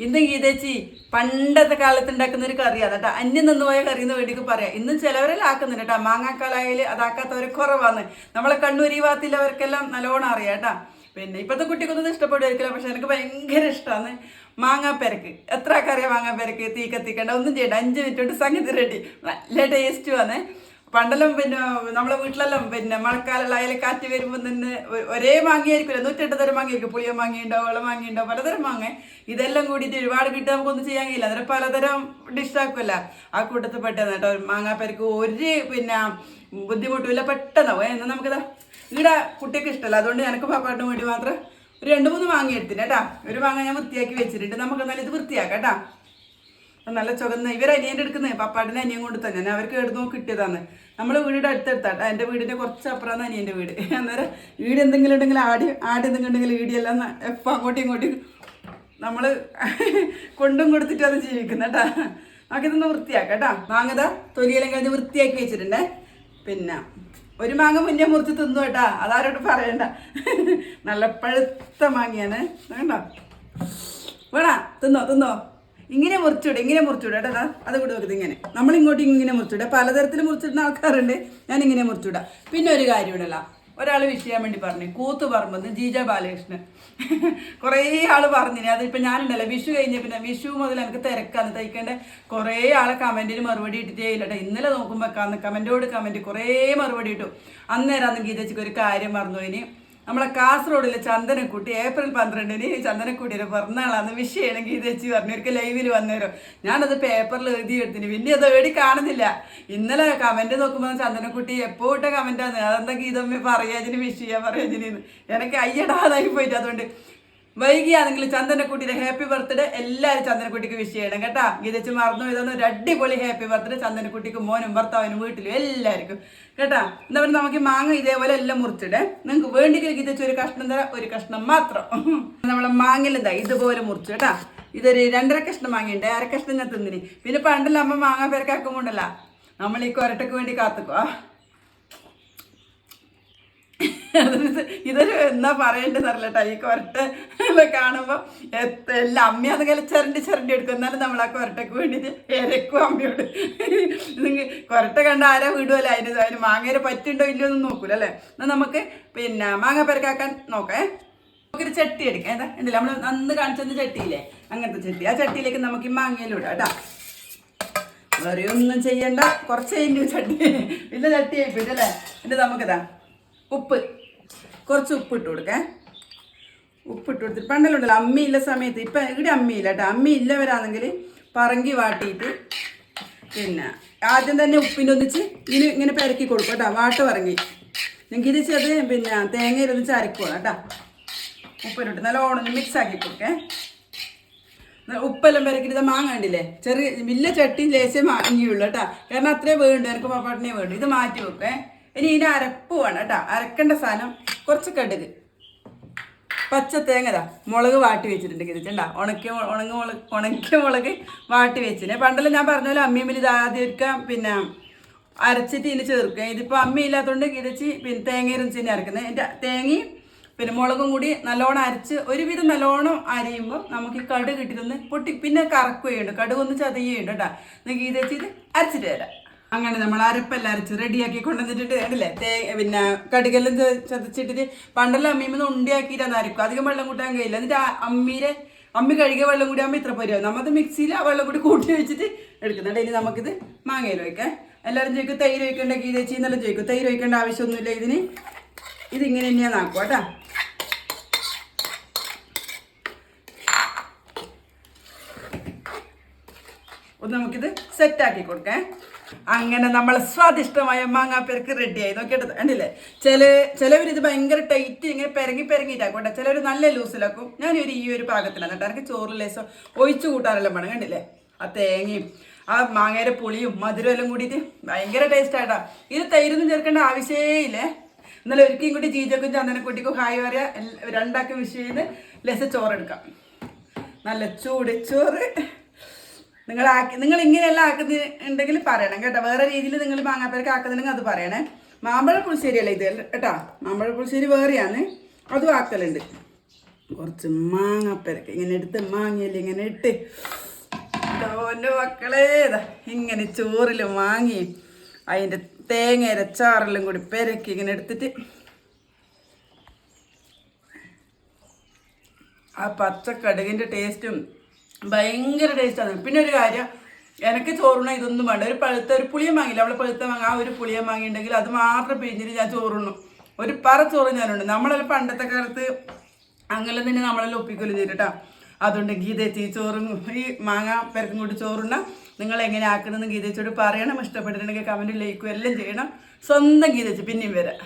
ഇന്ന് ഗീതേച്ചി പണ്ടത്തെ കാലത്ത് ഉണ്ടാക്കുന്ന ഒരു കറിയാണ് കേട്ടോ. അന്യം നിന്ന് പോയ കറി എന്ന് വേണ്ടിക്ക് പറയാം. ഇന്നും ചിലവരെല്ലാം ആക്കുന്നുണ്ട് കേട്ടോ. മാങ്ങാക്കാലായാൽ അതാക്കാത്തവർ കുറവാണ്. നമ്മളെ കണ്ണൂരി ഭാഗത്തുള്ളവർക്കെല്ലാം നല്ലോണം അറിയാം കേട്ടോ. പിന്നെ ഇപ്പോഴത്തെ കുട്ടിക്കൊന്നും ഇഷ്ടപ്പെടുമായിരിക്കില്ല, പക്ഷെ എനിക്ക് ഭയങ്കര ഇഷ്ടമാണ് മാങ്ങാപ്പെരക്ക്. എത്ര കറിയാണ് മാങ്ങാപ്പെരക്ക്? തീ കത്തിക്കേണ്ട, ഒന്നും ചെയ്യണ്ട, 5 മിനിറ്റ് കൊണ്ട് സംഗതി റെഡി. നല്ല ടേസ്റ്റുമാണ്. പണ്ടെല്ലാം പിന്നെ നമ്മളെ വീട്ടിലെല്ലാം പിന്നെ മഴക്കാലം ആയാലും കാറ്റ് വരുമ്പോൾ തന്നെ ഒരേ മാങ്ങയായിരിക്കില്ല, 108 തരം മാങ്ങയായിരിക്കും. പുളിയ മാങ്ങയുണ്ടാവും, വെള്ളം മാങ്ങയുണ്ടാവും, പലതരം മാങ്ങ. ഇതെല്ലാം കൂടിയിട്ട് ഒരുപാട് കിട്ടി നമുക്കൊന്നും ചെയ്യാൻ കഴിയില്ല. അന്നേരം പലതരം ഡിഷാക്കുമല്ല. ആ കൂട്ടത്തിൽ പെട്ടെന്ന് കേട്ടോ മാങ്ങാപ്പരക്ക് ഒരു പിന്നെ ബുദ്ധിമുട്ടുമില്ല, പെട്ടെന്നാവും. എന്നാൽ നമുക്കിതാ ഇവിടെ കുട്ടിയൊക്കെ ഇഷ്ടമല്ല, അതുകൊണ്ട് എനിക്ക് പാപ്പാട്ടിന് വേണ്ടി മാത്രം ഒരു 2-3 മാങ്ങ എടുത്തിട്ട് കേട്ടാ. ഒരു മാങ്ങ ഞാൻ വൃത്തിയാക്കി വെച്ചിട്ടുണ്ട്. നമുക്ക് എന്നാലും ഇത് വൃത്തിയാക്കാം കേട്ടാ. നല്ല ചുവന്ന ഇവരനിയൻ്റെ എടുക്കുന്നത് പപ്പാട്ടിൻ്റെ അനിയൻ കൊണ്ട് തന്നെ, ഞാൻ അവർക്ക് എടുത്ത് നോക്കി കിട്ടിയതാണ്. നമ്മൾ വീടിൻ്റെ അടുത്തെടുത്താട്ടോ. എൻ്റെ വീടിൻ്റെ കുറച്ച് അപ്പുറമാണ് അനിയൻ്റെ വീട്. അന്നേരം വീട് എന്തെങ്കിലും ഉണ്ടെങ്കിൽ ആടി എന്തെങ്കിലും ഉണ്ടെങ്കിൽ വീടിയെല്ലാം എപ്പോൾ അങ്ങോട്ടും ഇങ്ങോട്ടും നമ്മൾ കൊണ്ടും കൊടുത്തിട്ടാണ് ജീവിക്കുന്നത് കേട്ടാ. നമുക്കിതൊന്ന് വൃത്തിയാക്കാം കേട്ടാ. മാങ്ങതാ തൊലിയെല്ലാം കഴിഞ്ഞ് വൃത്തിയാക്കി വെച്ചിട്ടുണ്ടേ. പിന്നെ ഒരു മാങ്ങ മുന്നേ മുറിച്ച് തിന്നു കേട്ടാ, അതാരോട് പറയണ്ട. നല്ല പഴുത്ത മാങ്ങയാണ് വേണ്ട. വേണ തിന്നോ ഇങ്ങനെ മുറിച്ചൂടെ കേട്ടോ. അത് കൂടെ നോക്കുന്നത് ഇങ്ങനെ നമ്മളിങ്ങോട്ടും ഇങ്ങനെ മുറിച്ചൂടെ. പലതരത്തിൽ മുറിച്ചിടുന്ന ആൾക്കാരുണ്ട്, ഞാൻ ഇങ്ങനെ മുറിച്ചൂടാ. പിന്നെ ഒരു കാര്യം ഇടല്ല, ഒരാൾ വിഷ് ചെയ്യാൻ വേണ്ടി പറഞ്ഞു, കൂത്ത് പറമ്പെന്ന് ജീജ ബാലകൃഷ്ണൻ. കുറേ ആൾ പറഞ്ഞിന്. അതിപ്പോൾ ഞാനുണ്ടല്ലോ വിഷു കഴിഞ്ഞ പിന്നെ വിഷു മുതൽ എനിക്ക് തിരക്കാന്ന് തയ്ക്കേണ്ട. കുറേ ആളെ കമൻറ്റിന് മറുപടി ഇട്ടിട്ടേ ഇല്ല കേട്ടോ. ഇന്നലെ നോക്കുമ്പോൾ കമൻറ്റോട് കമൻറ്റ് കുറേ മറുപടി ഇട്ടു. അന്നേരം ഗീതച്ചിക്ക് ഒരു കാര്യം മറന്നു. ഇനി നമ്മളെ കാസർഗോഡിലെ ചന്ദനക്കുട്ടി ഏപ്രിൽ 12-ന് ചന്ദനക്കുട്ടിയുടെ പിറന്നാളാന്ന് വിഷ് ചെയ്യണം ഗീതച്ചി പറഞ്ഞു. ഒരിക്കൽ ലൈവിൽ വന്നേരോ. ഞാനത് പേപ്പറിൽ എഴുതി എടുത്തിന്, പിന്നെ അത് എഴുതി കാണുന്നില്ല. ഇന്നലെ കമൻറ്റ് നോക്കുമ്പോൾ ചന്ദനക്കുട്ടി എപ്പോൾ ഇട്ട കമൻറ്റാന്ന്. അതെന്താ ഗീതമ്മ പറയാതിന് വിഷ് ചെയ്യാൻ പറയാതിന് എനിക്ക് അയ്യടാതായി പോയിട്ട്. അതുകൊണ്ട് വൈകിയാണെങ്കിൽ ചന്ദനക്കുട്ടിയുടെ ഹാപ്പി ബർത്ത്ഡേ എല്ലാവരും ചന്ദനക്കുട്ടിക്ക് വിഷ് ചെയ്യണം കേട്ടാ. ഗീതച്ച് മറന്നു ഇതൊന്നും ഒരു അടിപൊളി ഹാപ്പി ബർത്ത്ഡേ ചന്ദനക്കുട്ടിക്ക്, മോനും ഭർത്താവിനും വീട്ടിലും എല്ലാവർക്കും കേട്ടാ. എന്താ പറയുക, നമുക്ക് മാങ്ങ ഇതേപോലെ എല്ലാം മുറിച്ചിടേ. നിങ്ങൾക്ക് വേണ്ടെങ്കിൽ ഗീതച്ച് ഒരു കഷ്ണം തരാം, ഒരു കഷ്ണം മാത്രം. നമ്മളെ മാങ്ങലെന്താ ഇതുപോലെ മുറിച്ചു കേട്ടാ. ഇതൊരു 2.5 കഷ്ണം മാങ്ങയുണ്ട്, 1/2 കഷ്ണം ഞാൻ തിന്നിന്. പിന്നെ പണ്ടല്ല അമ്മ മാങ്ങ പേരക്കാക്കുമ്പോണ്ടല്ല നമ്മൾ ഈ കൊരട്ടക്ക് വേണ്ടി കാത്തുക്കോ. ഇതൊരു എന്നാ പറയേണ്ടത് അറിയില്ലട്ടാ. ഈ കൊരട്ട കാണുമ്പോൾ എല്ലാം അമ്മ അതുപോലെ ചിരണ്ടി എടുക്കും. എന്നാലും നമ്മൾ ആ കൊരട്ടക്ക് വേണ്ടിയിട്ട് ഇരക്കും അമ്മയോട്. നിങ്ങൾ കൊരട്ട കണ്ട ആരാ വിടുമല്ലോ, അതിന് മാങ്ങേരെ പറ്റുണ്ടോ ഇല്ലയോ ഒന്നും നോക്കൂല അല്ലേ. എന്നാൽ നമുക്ക് പിന്നെ മാങ്ങ പെരക്കാക്കാൻ നോക്കേ. നമുക്കൊരു ചട്ടി എടുക്കാം. ഏതാ ഉണ്ടല്ലോ നമ്മൾ അന്ന് കാണിച്ചത് ചട്ടിയില്ലേ, അങ്ങനത്തെ ചട്ടി. ആ ചട്ടിയിലേക്ക് നമുക്ക് ഈ മാങ്ങയിലും ഇടാം കേട്ടാ. വേറെ ഒന്നും ചെയ്യണ്ട, കുറച്ച് കഴിഞ്ഞു ചട്ടി പിന്നെ ചട്ടി ആയിപ്പോയിട്ടല്ലേ. എന്നിട്ട് നമുക്കിതാ കുറച്ച് ഉപ്പിട്ട് കൊടുക്കേ. ഉപ്പിട്ട് കൊടുത്തിട്ട് പണ്ടെല്ലാം അമ്മിയില്ല സമയത്ത്, ഇപ്പം ഇവിടെ അമ്മിയില്ല കേട്ടോ. അമ്മി ഇല്ലവരാണെങ്കിൽ പറങ്കി വാട്ടിയിട്ട് പിന്നെ ആദ്യം തന്നെ ഉപ്പിൻ്റെ ഒന്നിച്ച് ഇങ്ങനെ പെരക്കി കൊടുക്കും കേട്ടോ. വാട്ട് പറങ്കി ഞങ്ങൾക്ക് ഇത് ചെത് പിന്നെ തേങ്ങയിലൊന്നിച്ച് അരക്കണം കേട്ടോ. ഉപ്പിലിട്ട് നല്ലോണം മിക്സ് ആക്കി കൊടുക്കേ. ഉപ്പെല്ലാം പെരക്കിട്ട് മാങ്ങ കണ്ടില്ലേ, ചെറിയ വലിയ ചട്ടി ലേശേ മാങ്ങിയുള്ളൂ കേട്ടോ. കാരണം അത്രേ വേണ്ടു, എനിക്ക് പാപ്പാട്ടിനെ വേണ്ടു. ഇത് മാറ്റി വെക്കേ. ഇനി ഇതിൻ്റെ അരപ്പ് വേണം കേട്ടോ. അരക്കേണ്ട സാധനം കുറച്ച് കടുക്, പച്ച തേങ്ങ, മുളക് വാട്ടി വെച്ചിട്ടുണ്ട്. ഇതിട്ടുണ്ടാ ഉണക്കിയ മുളക് വാട്ടി വെച്ചിന്. പണ്ടെല്ലാം ഞാൻ പറഞ്ഞ പോലെ അമ്മിയമ്മിൽ ഇത് ആദ്യം എടുക്കാം, പിന്നെ അരച്ചിട്ട് ഇതിന് ചേർക്കുക. ഇതിപ്പോൾ അമ്മി ഇല്ലാത്തതുകൊണ്ട് ഇരച്ച് പിന്നെ തേങ്ങയും ചെന്നെ അരക്കുന്നത്. എൻ്റെ തേങ്ങയും പിന്നെ മുളകും കൂടി നല്ലോണം അരച്ച് ഒരുവിധം നല്ലോണം അരയുമ്പോൾ നമുക്ക് ഈ കടുക് ഇട്ടിട്ടൊന്ന് പൊട്ടി പിന്നെ കറക്കുകയുണ്ട്, കടുക് ഒന്ന് ചതയുണ്ട് കേട്ടോ. നിങ്ങൾക്ക് ഇത് വെച്ചിട്ട് അരച്ചിട്ട് തരാം. അങ്ങനെ നമ്മൾ അരപ്പെല്ലാം അരച്ച് റെഡിയാക്കി കൊണ്ടുവന്നിട്ട് കണ്ടില്ലേ. പിന്നെ കടുകെല്ലാം ചതച്ചിട്ടിട്ട് പണ്ടെല്ലാം അമ്മീമൊന്ന് ഉണ്ടിയാക്കിയിട്ടാണ് അരക്കും. അധികം വെള്ളം കൂട്ടാൻ കഴിയില്ല. എന്നിട്ട് അമ്മി കഴുകിയ വെള്ളം കൂടി ആകുമ്പോൾ ഇത്ര പോരും. നമ്മൾ മിക്സിയിൽ ആ വെള്ളം കൂടി കൂട്ടി വെച്ചിട്ട് എടുക്കുന്നുണ്ട്. ഇനി നമുക്കിത് മാങ്ങയിൽ വയ്ക്കാം. എല്ലാവരും ചോദിക്കും തൈര് വയ്ക്കേണ്ട ഗീതച്ചി എന്നെല്ലാം ചോദിക്കും. തൈര് വയ്ക്കേണ്ട ആവശ്യമൊന്നുമില്ല ഇതിന്. ഇതിങ്ങനെ തന്നെയാണ് ആക്കുക കേട്ടോ. ഒന്ന് നമുക്കിത് സെറ്റാക്കി കൊടുക്കാം. അങ്ങനെ നമ്മൾ സ്വാദിഷ്ടമായ മാങ്ങാപ്പെരക്ക് റെഡിയായി. നോക്കിയിട്ട് കണ്ടില്ലേ. ചിലവരിത് ഭയങ്കര ടൈറ്റ് ഇങ്ങനെ പെരങ്ങിയിട്ടാക്കോട്ടെ. ചിലവർ നല്ല ലൂസിലാക്കും. ഞാനൊരു ഈ ഒരു പാകത്തിലാണ് കേട്ടോ. എനിക്ക് ചോറ് ലേശം ഒഴിച്ചു കൂട്ടാനെല്ലാം വേണം. കണ്ടില്ലേ, ആ തേങ്ങയും ആ മാങ്ങയുടെ പുളിയും മധുരം എല്ലാം കൂടിയിട്ട് ഭയങ്കര ടേസ്റ്റായിട്ടാ. ഇത് തൈരൊന്നും ചേർക്കേണ്ട ആവശ്യമേ ഇല്ലേ. എന്നാലും ഒരിക്കലും കൂടി ജീജക്കും ചന്ദനക്കുട്ടിക്കും ഹായ് പറയാ. രണ്ടാക്കും വിഷ് ചെയ്ത് ലേശം ചോറെടുക്കാം. നല്ല ചൂട് ചോറ് നിങ്ങൾ ഇങ്ങനെയെല്ലാം ആക്കുന്നുണ്ടെങ്കിൽ പറയണം കേട്ടോ. വേറെ രീതിയിൽ നിങ്ങൾ മാങ്ങാപ്പരക്ക് ആക്കുന്നുണ്ടെങ്കിൽ അത് പറയണേ. മാമ്പഴ പുളിശ്ശേരി അല്ല ഇത് കേട്ടോ. മാമ്പഴ പുളിശ്ശേരി വേറെയാണ്, അതും ആക്കലുണ്ട്. കുറച്ച് മാങ്ങപ്പരക്ക് ഇങ്ങനെ എടുത്ത് മാങ്ങയിൽ ഇങ്ങനെ ഇട്ട് എൻ്റെ മക്കളേ ഇങ്ങനെ ചോറിൽ മാങ്ങി അതിൻ്റെ തേങ്ങ അരച്ചാറെല്ലാം കൂടി പെരക്കി ഇങ്ങനെ എടുത്തിട്ട് ആ പച്ചക്കടുകിൻ്റെ ടേസ്റ്റും ഭയങ്കര ടേസ്റ്റാണ്. പിന്നെ ഒരു കാര്യം, എനിക്ക് ചോറുണ്ണ ഇതൊന്നും വേണ്ട. ഒരു പുളിയ മാങ്ങില്ല, അവളെ പഴുത്ത മാങ്ങ, ആ ഒരു പുളിയ മാങ്ങ ഉണ്ടെങ്കിൽ അത് മാത്രം പിഴിഞ്ഞിട്ട് ഞാൻ ചോറുണ്ണു. ഒരു പറ ചോറ് ഞാനുണ്ട്. നമ്മളെല്ലാം പണ്ടത്തെ കാലത്ത് അങ്ങനെ തന്നെ നമ്മളെല്ലാം ഒപ്പിക്കൊല്ലും ചെയ്തിട്ടാ. അതുകൊണ്ട് ഗീതേച്ചി ചോറും ഈ മാങ്ങ പെരക്കും കൂടി ചോറുണ്ണ നിങ്ങൾ എങ്ങനെ ആക്കണമെന്ന് ഗീതേച്ചിയോട് പറയണം. ഇഷ്ടപ്പെട്ടിട്ടുണ്ടെങ്കിൽ കമൻറ്റ് ലൈക്കും എല്ലാം ചെയ്യണം. സ്വന്തം ഗീതേച്ചി പിന്നെയും വരാം.